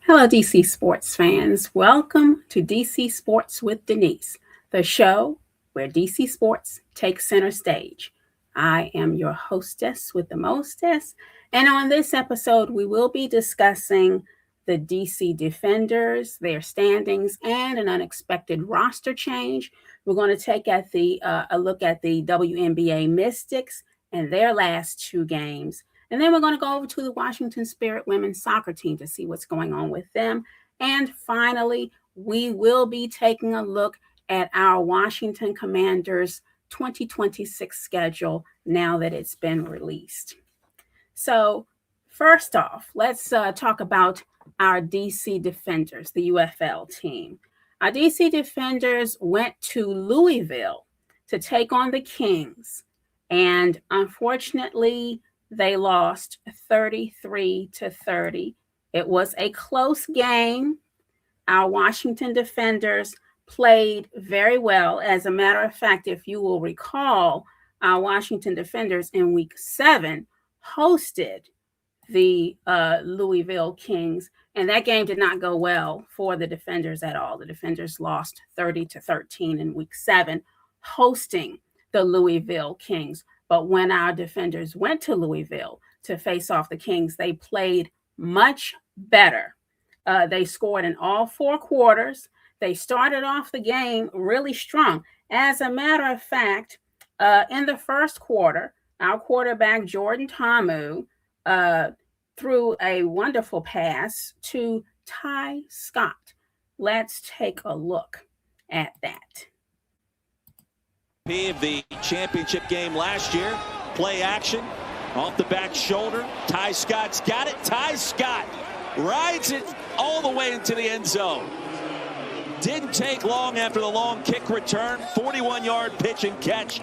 Hello, DC sports fans. Welcome to DC Sports with Denise, the show where DC sports takes center stage. I am your hostess with the mostest, and on this episode, we will be discussing the DC Defenders, their standings, and an unexpected roster change. We're going to take a look at the WNBA Mystics and their last two games. And then we're going to go over to the Washington Spirit women's soccer team to see what's going on with them. And finally, we will be taking a look at our Washington Commanders 2026 schedule now that it's been released. So, first off, let's talk about our DC Defenders, the UFL team. Our DC Defenders went to Louisville to take on the Kings. And unfortunately, they lost 33-30. It was a close game. Our Washington Defenders played very well. As a matter of fact, if you will recall, our Washington Defenders in week 7 hosted the Louisville Kings, and that game did not go well for the Defenders at all. The Defenders lost 30-13 in week 7, hosting the Louisville Kings. But when our Defenders went to Louisville to face off the Kings, they played much better. They scored in all 4 quarters. They started off the game really strong. As a matter of fact, in the first quarter, our quarterback, Jordan Tamu, threw a wonderful pass to Ty Scott. Let's take a look at that. Of the championship game last year. Play action off the back shoulder. Ty Scott's got it. Ty Scott rides it all the way into the end zone. Didn't take long after the long kick return. 41-yard pitch and catch.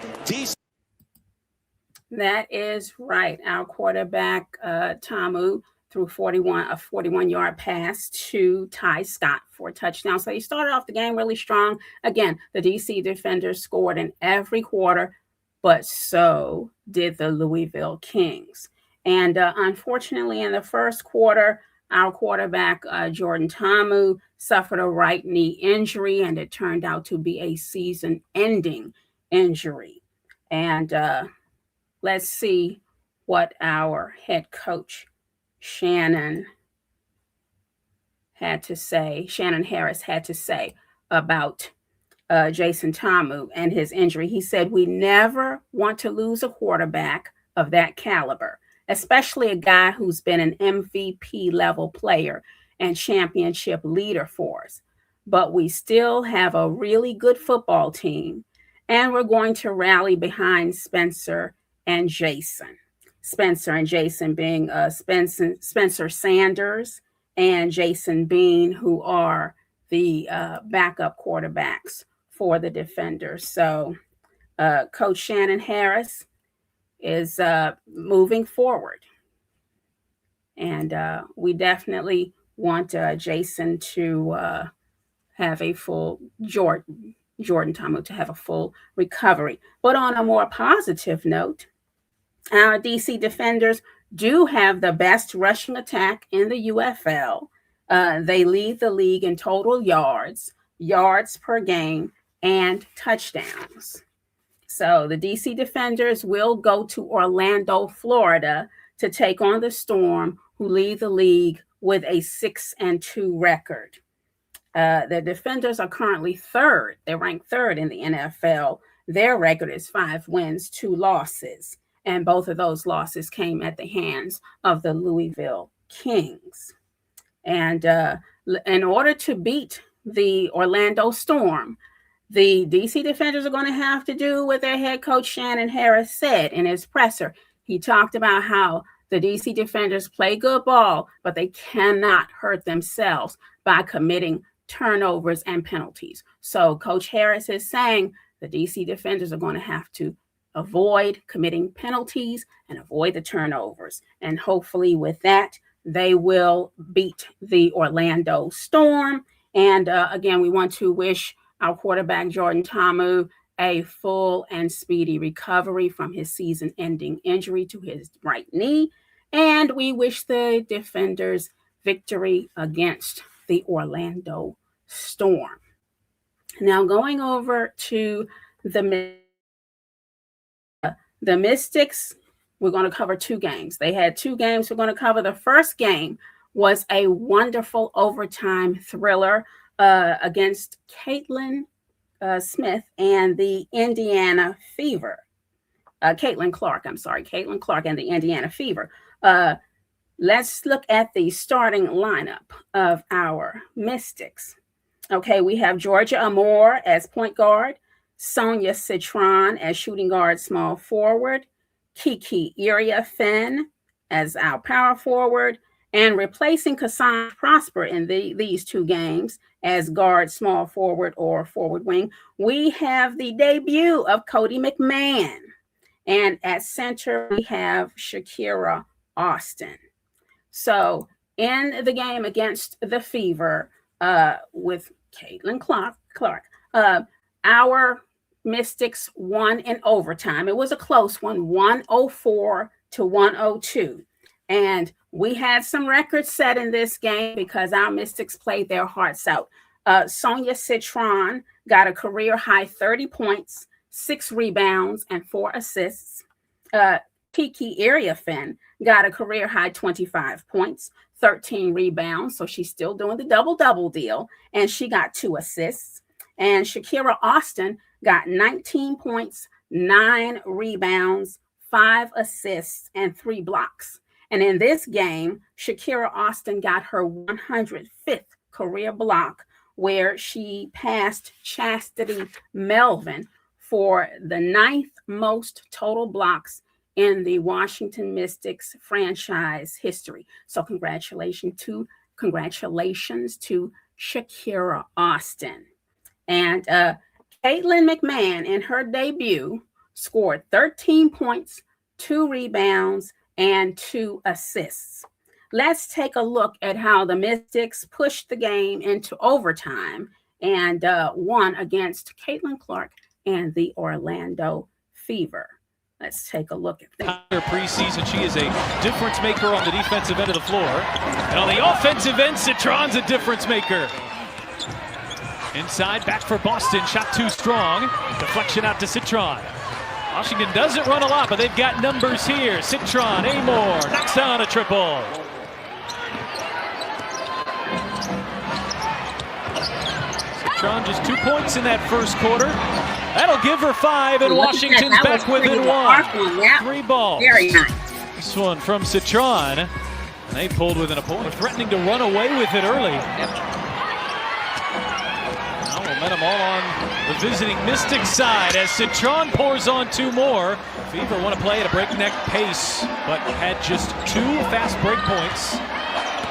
That is right. Our quarterback, Tamu, threw a 41-yard pass to Ty Scott for a touchdown. So he started off the game really strong. Again, the DC Defenders scored in every quarter, but so did the Louisville Kings. And unfortunately, in the first quarter, our quarterback, Jordan Tamu, suffered a right knee injury, and it turned out to be a season-ending injury. And let's see what our head coach, Shannon Harris had to say about Jason Tamu and his injury. He said, "We never want to lose a quarterback of that caliber, especially a guy who's been an MVP level player and championship leader for us. But we still have a really good football team, and we're going to rally behind Spencer and Jason." Spencer and Jason being Spencer Sanders and Jason Bean, who are the backup quarterbacks for the Defenders. So Coach Shannon Harris is moving forward. And we definitely want Jason to have a full Jordan Tamu to have a full recovery. But on a more positive note, our DC Defenders do have the best rushing attack in the UFL. They lead the league in total yards per game, and touchdowns. So the DC Defenders will go to Orlando, Florida to take on the Storm, who lead the league with a 6-2 record. The Defenders are currently third. They're ranked third in the NFL. Their record is 5 wins, 2 losses. And both of those losses came at the hands of the Louisville Kings. And in order to beat the Orlando Storm, the DC Defenders are going to have to do what their head coach Shannon Harris said in his presser. He talked about how the DC Defenders play good ball, but they cannot hurt themselves by committing turnovers and penalties. So Coach Harris is saying the DC Defenders are going to have to avoid committing penalties and avoid the turnovers. And hopefully with that, they will beat the Orlando Storm. And again, we want to wish our quarterback, Jordan Tamu, a full and speedy recovery from his season-ending injury to his right knee. And we wish the Defenders victory against the Orlando Storm. Now, going over to the Mystics, we're going to cover two games. They had two games we're going to cover. The first game was a wonderful overtime thriller against Caitlin Smith and the Indiana Fever. Caitlin Clark and the Indiana Fever. Let's look at the starting lineup of our Mystics. Okay, we have Georgia Amore as point guard, Sonia Citron as shooting guard small forward, Kiki Iriafen as our power forward, and replacing Cassandra Prosper in these two games as guard small forward or forward wing, we have the debut of Cody McMahon. And at center, we have Shakira Austin. So in the game against the Fever with Caitlin Clark, our Mystics won in overtime. It was a close one, 104 to 102. And we had some records set in this game because our Mystics played their hearts out. Sonia Citron got a career high 30 points, 6 rebounds, and 4 assists. Kiki Iriafen got a career high 25 points, 13 rebounds. So she's still doing the double-double deal. And she got 2 assists. And Shakira Austin got 19 points, 9 rebounds, 5 assists, and 3 blocks. And in this game, Shakira Austin got her 105th career block, where she passed Chastity Melvin for the 9th most total blocks in the Washington Mystics franchise history. So congratulations to Shakira Austin. And Caitlin McMahon in her debut scored 13 points, 2 rebounds, and 2 assists. Let's take a look at how the Mystics pushed the game into overtime and won against Caitlin Clark and the Orlando Fever. Let's take a look at that. Preseason, she is a difference maker on the defensive end of the floor. And on the offensive end, Citron's a difference maker. Inside, back for Boston, shot too strong. Deflection out to Citron. Washington doesn't run a lot, but they've got numbers here. Citron, Amore, knocks down a triple. Citron just 2 points in that first quarter. That'll give her 5, and Washington's back within 1. 3 balls. Very nice. This one from Citron. They pulled within a point, threatening to run away with it early. Now momentum all on the visiting Mystics side as Citron pours on 2 more. Fever want to play at a breakneck pace, but had just 2 fast break points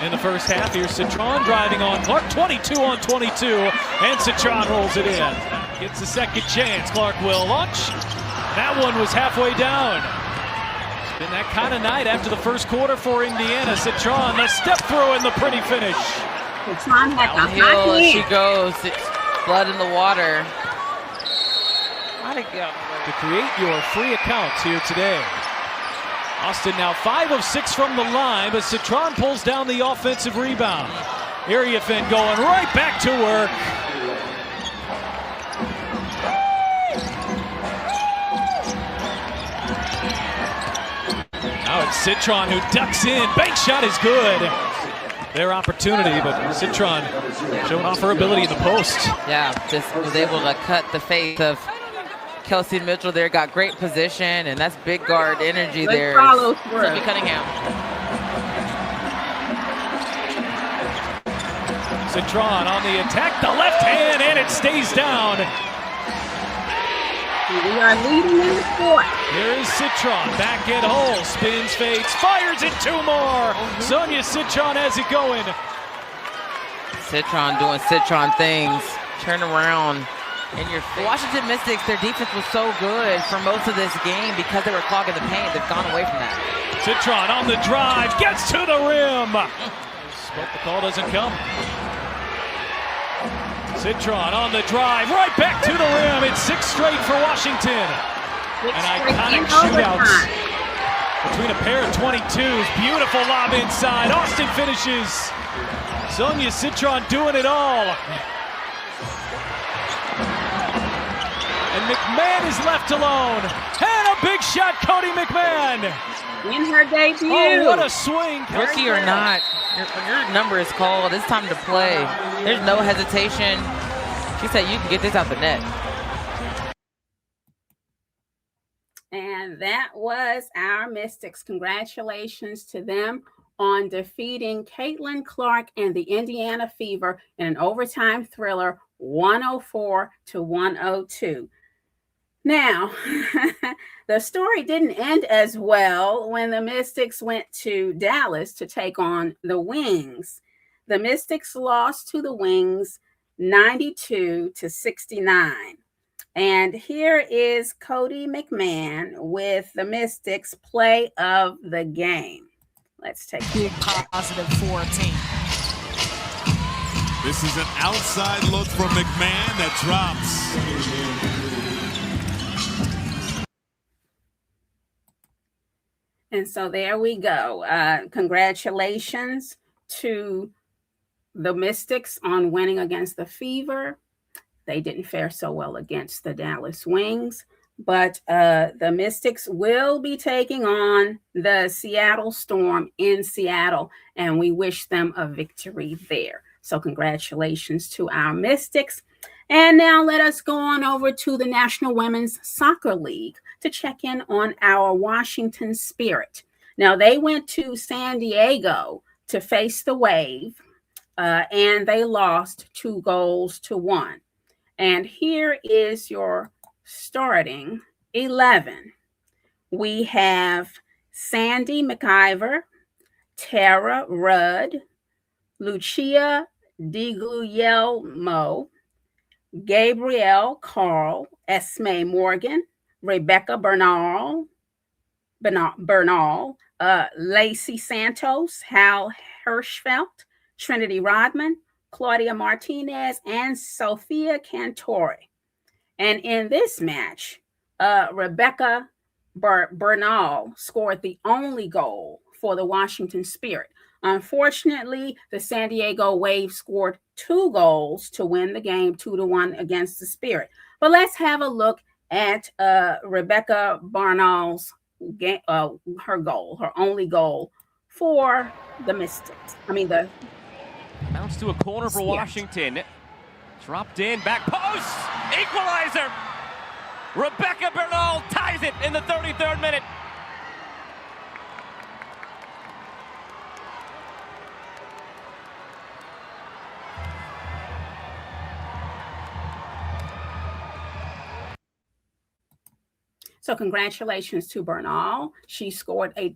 in the first half. Here's Citron driving on Clark, 22 on 22, and Citron rolls it in. Gets a second chance. Clark will launch. That one was halfway down. It's been that kind of night after the first quarter for Indiana. Citron, the step through and the pretty finish. Citron had a Downhill as she goes. It's blood in the water. How'd it go? To create your free accounts here today. Austin now 5 of 6 from the line, but Citron pulls down the offensive rebound. Iriafen going right back to work. Now it's Citron who ducks in. Bank shot is good. Their opportunity, but Citron showing off her ability in the post. Yeah, just was able to cut the face of Kelsey Mitchell there. Got great position, and that's big guard energy there. Sophie Cunningham. Citron on the attack, the left hand, and it stays down. We are leading in the fourth. Here is Citron, back at hole, spins, fakes, fires it 2 more. Sonia Citron has it going. Citron doing Citron things. Turn around in your face. The Washington Mystics, their defense was so good for most of this game because they were clogging the paint. They've gone away from that. Citron on the drive, gets to the rim. But the call doesn't come. Citron on the drive, right back to the rim. It's 6 straight for Washington. An iconic shootout between a pair of 22s. Beautiful lob inside. Austin finishes. Sonia Citron doing it all. And McMahon is left alone. And a big shot, Cody McMahon. In her debut. Oh, what a swing. Rookie or not, when your number is called, it's time to play. There's no hesitation. She said you can get this out the net. And that was our Mystics. Congratulations to them on defeating Caitlin Clark and the Indiana Fever in an overtime thriller, 104-102. Now, the story didn't end as well when the Mystics went to Dallas to take on the Wings. The Mystics lost to the Wings 92-69. And here is Cody McMahon with the Mystics play of the game. Let's take a big positive for a team. This is an outside look from McMahon that drops. And so there we go. Congratulations to the Mystics on winning against the Fever. They didn't fare so well against the Dallas Wings, but the Mystics will be taking on the Seattle Storm in Seattle, and we wish them a victory there. So congratulations to our Mystics. And now let us go on over to the National Women's Soccer League to check in on our Washington Spirit. Now, they went to San Diego to face the Wave, and they lost 2-1. And here is your starting 11. We have Sandy McIver, Tara Rudd, Lucia DiGuglielmo, Gabrielle Carl, Esme Morgan, Rebecca Bernal, Lacey Santos, Hal Hirschfeld, Trinity Rodman, Claudia Martinez, and Sophia Cantore. And in this match, Rebecca Bernal scored the only goal for the Washington Spirit. Unfortunately, the San Diego Wave scored 2 goals to win the game 2-1 against the Spirit. But let's have a look at Rebecca Bernal's game, her goal, her only goal for the Mystics. Bounce to a corner for Washington. Dropped in, back post, equalizer. Rebecca Bernal ties it in the 33rd minute. So congratulations to Bernal. She scored a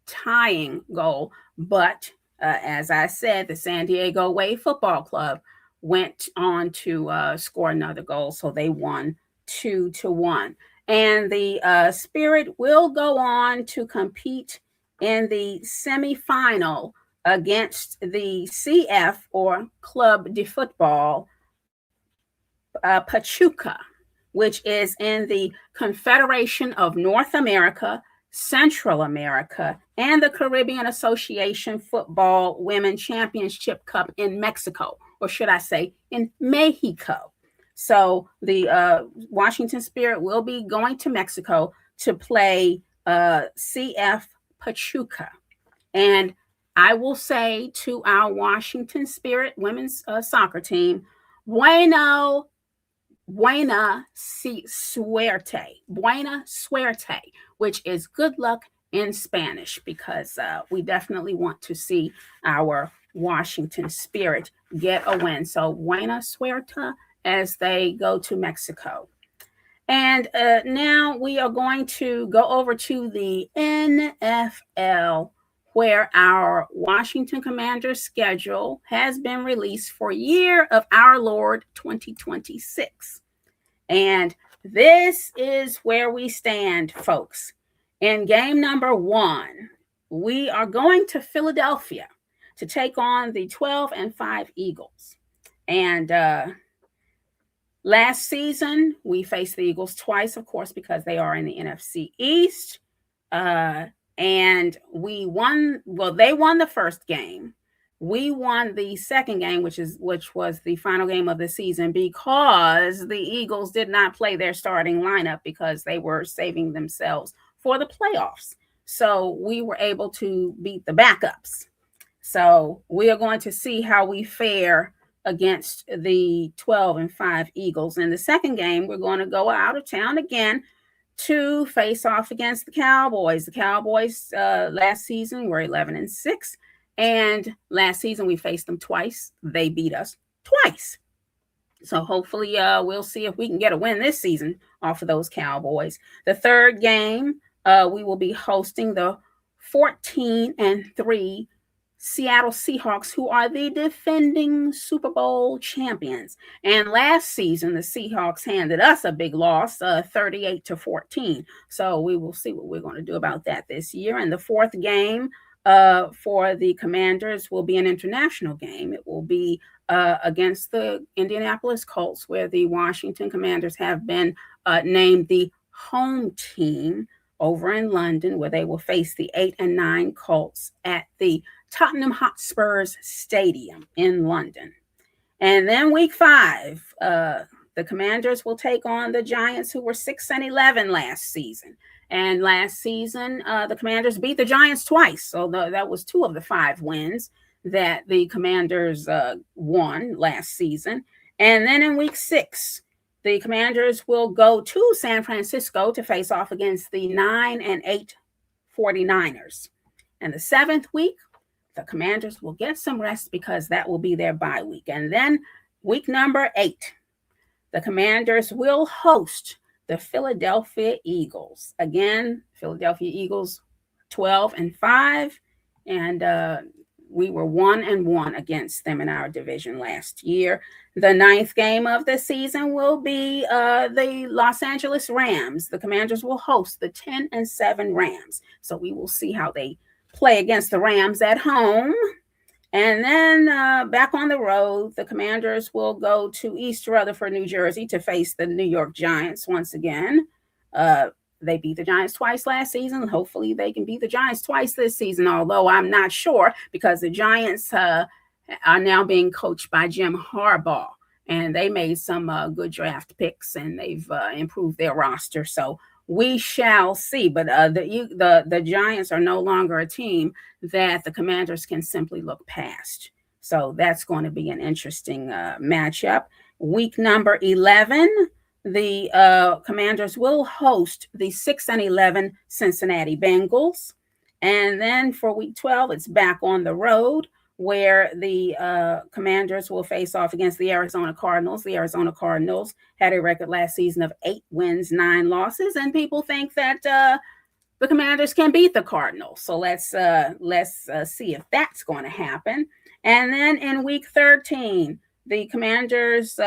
tying goal, but as I said, the San Diego Wave Football Club went on to score another goal, so they won 2-1. And the Spirit will go on to compete in the semifinal against the CF, or Club de Football Pachuca, which is in the Confederation of North America, Central America, and the Caribbean Association Football Women Championship Cup in Mexico, or should I say in Mexico. So the Washington Spirit will be going to Mexico to play CF Pachuca. And I will say to our Washington Spirit women's soccer team, buena suerte, which is good luck in Spanish, because we definitely want to see our Washington Spirit get a win. So buena suerte as they go to Mexico. And now we are going to go over to the NFL, where our Washington Commanders schedule has been released for year of our Lord 2026. And this is where we stand, folks. In game number 1, we are going to Philadelphia to take on the 12-5 Eagles. And last season, we faced the Eagles twice, of course, because they are in the NFC East. And we won. Well, they won the first game. We won the second game, which was the final game of the season, because the Eagles did not play their starting lineup because they were saving themselves for the playoffs. So we were able to beat the backups. So we are going to see how we fare against the 12-5 Eagles. In the second game, we're going to go out of town again to face off against the Cowboys. The Cowboys last season were 11-6, and last season we faced them twice. They beat us twice. So hopefully we'll see if we can get a win this season off of those Cowboys. The third game, we will be hosting the 14-3 Seattle Seahawks, who are the defending Super Bowl champions. And last season, the Seahawks handed us a big loss, 38-14. So we will see what we're going to do about that this year. And the fourth game for the Commanders will be an international game. It will be against the Indianapolis Colts, where the Washington Commanders have been named the home team over in London, where they will face the 8-9 Colts at the Tottenham Hotspur's Stadium in London. And then week 5, the Commanders will take on the Giants, who were 6-11 last season. And last season, the Commanders beat the Giants twice. So that was 2 of the 5 wins that the Commanders won last season. And then in week 6, the Commanders will go to San Francisco to face off against the 9-8 49ers. And the 7th week, the Commanders will get some rest because that will be their bye week. And then week number 8, the Commanders will host the Philadelphia Eagles. Again, Philadelphia Eagles 12-5, and we were 1-1 against them in our division last year. The 9th game of the season will be the Los Angeles Rams. The Commanders will host the 10-7 Rams. So we will see how they play against the Rams at home. And then back on the road, the Commanders will go to East Rutherford, New Jersey, to face the New York Giants once again. They beat the Giants twice last season. Hopefully they can beat the Giants twice this season, although I'm not sure, because the Giants are now being coached by Jim Harbaugh, and they made some good draft picks, and they've improved their roster. So we shall see. But the Giants are no longer a team that the Commanders can simply look past. So that's going to be an interesting matchup. Week number 11, the Commanders will host the 6-11 Cincinnati Bengals. And then for week 12, it's back on the road, where the Commanders will face off against the Arizona Cardinals. The Arizona Cardinals had a record last season of 8 wins, 9 losses, and people think that the Commanders can beat the Cardinals. So let's see if that's going to happen. And then in week 13, the Commanders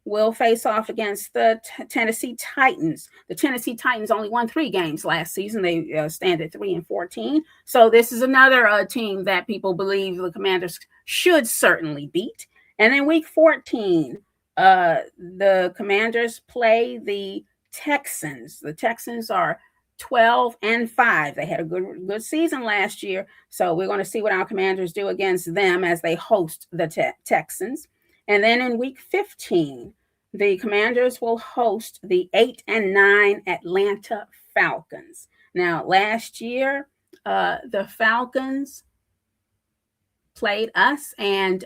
will face off against the Tennessee Titans. The Tennessee Titans only won 3 games last season. They stand at 3-14. So this is another team that people believe the Commanders should certainly beat. And then week 14, the Commanders play the Texans. The Texans are 12-5. They had a good season last year. So we're going to see what our Commanders do against them as they host the Texans. And then in week 15, the Commanders will host the 8-9 Atlanta Falcons. Now, last year, the Falcons played us, and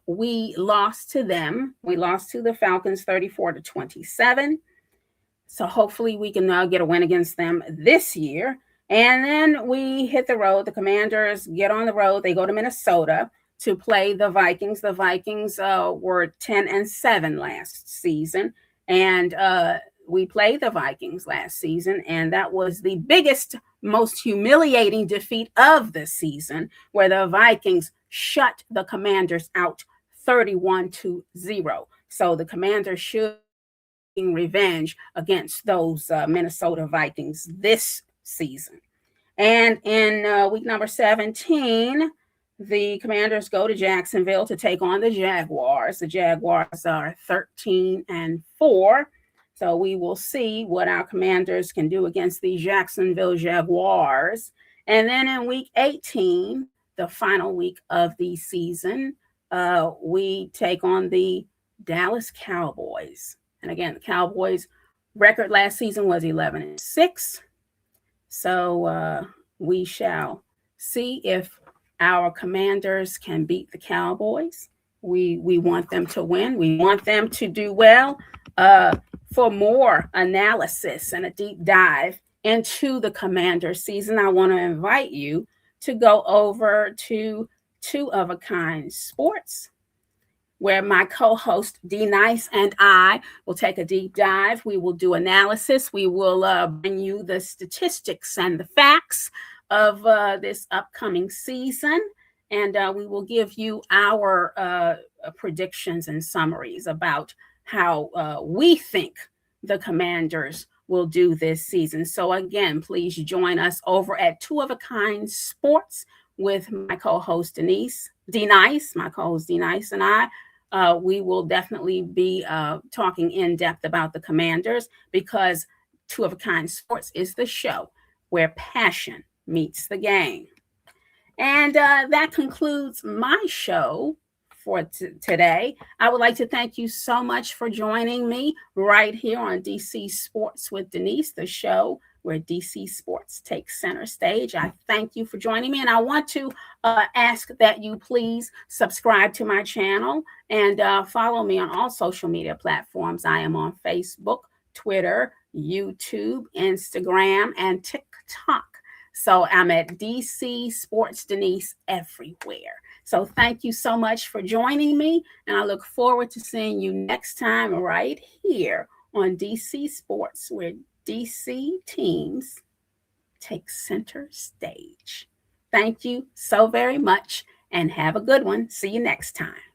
we lost to them. We lost to the Falcons 34-27. So hopefully we can get a win against them this year. And then we hit the road. The Commanders get on the road. They go to Minnesota to play the Vikings. The Vikings were 10-7 last season. And we played the Vikings last season, and that was the biggest, most humiliating defeat of the season, where the Vikings shut the Commanders out 31-0. So the Commanders should be revenge against those Minnesota Vikings this season. And in week number 17, the Commanders go to Jacksonville to take on the Jaguars. The Jaguars are 13-4. So we will see what our Commanders can do against the Jacksonville Jaguars. And then in week 18, the final week of the season, we take on the Dallas Cowboys. And again, the Cowboys record last season was 11-6. So we shall see if our Commanders can beat the Cowboys. We want them to win. We want them to do well. For more analysis and a deep dive into the Commanders season, I want to invite you to go over to Two of a Kind Sports, where my co-host Denise and I will take a deep dive. We will do analysis. We will bring you the statistics and the facts of this upcoming season. And we will give you our predictions and summaries about how we think the Commanders will do this season. So again, please join us over at Two of a Kind Sports with my co-host Denise, my co-host Denise, and I. We will definitely be talking in depth about the Commanders, because Two of a Kind Sports is the show where passion meets the game. And that concludes my show for today. I would like to thank you so much for joining me right here on DC Sports with Denise, the show where DC Sports takes center stage. I thank you for joining me, and I want to ask that you please subscribe to my channel and follow me on all social media platforms. I am on Facebook, Twitter, YouTube, Instagram, and TikTok. So I'm at DC Sports Denise everywhere. So thank you so much for joining me, and I look forward to seeing you next time right here on DC Sports, where DC teams take center stage. Thank you so very much, and have a good one. See you next time.